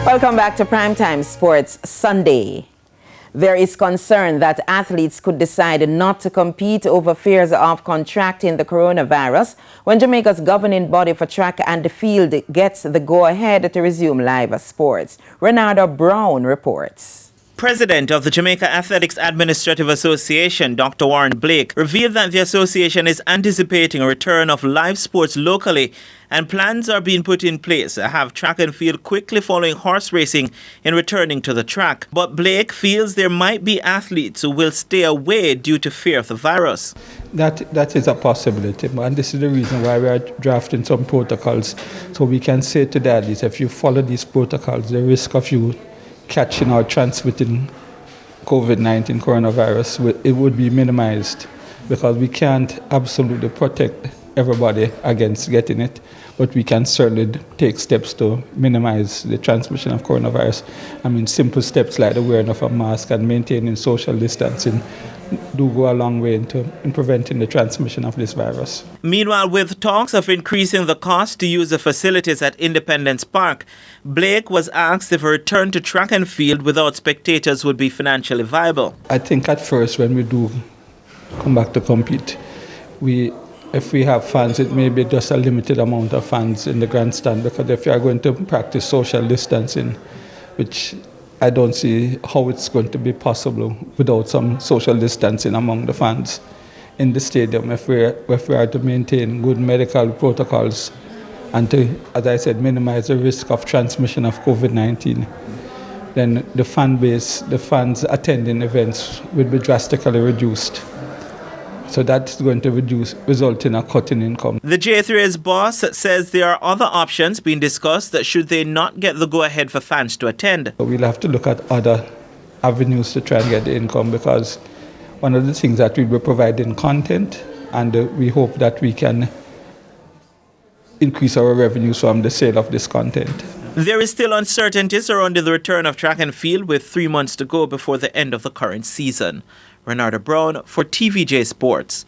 Welcome back to Primetime Sports Sunday. There is concern that athletes could decide not to compete over fears of contracting the coronavirus when Jamaica's governing body for track and field gets the go-ahead to resume live sports. Renardo Brown reports. President of the Jamaica Athletics Administrative Association, Dr. Warren Blake, revealed that the association is anticipating a return of live sports locally, and plans are being put in place to have track and field quickly following horse racing in returning to the track. But Blake feels there might be athletes who will stay away due to fear of the virus. That is a possibility, and this is the reason why we are drafting some protocols, so we can say to the athletes, if you follow these protocols, the risk of you catching or transmitting COVID-19 coronavirus, it would be minimized, because we can't absolutely protect everybody against getting it, but we can certainly take steps to minimize the transmission of coronavirus. I mean, simple steps like the wearing of a mask and maintaining social distancing do go a long way in preventing the transmission of this virus. Meanwhile, with talks of increasing the cost to use the facilities at Independence Park, Blake was asked if a return to track and field without spectators would be financially viable. I think at first, when we do come back to compete, if we have fans, it may be just a limited amount of fans in the grandstand, because if you are going to practice social distancing, which I don't see how it's going to be possible without some social distancing among the fans in the stadium, if we are to maintain good medical protocols and to, as I said, minimize the risk of transmission of COVID-19, then the fan base, the fans attending events will be drastically reduced. So that's going to result in a cut in income. The J3's boss says there are other options being discussed that should they not get the go-ahead for fans to attend. We'll have to look at other avenues to try and get the income, because one of the things that we'll be providing content, and we hope that we can increase our revenues from the sale of this content. There is still uncertainty surrounding the return of track and field, with 3 months to go before the end of the current season. Renardo Brown for TVJ Sports.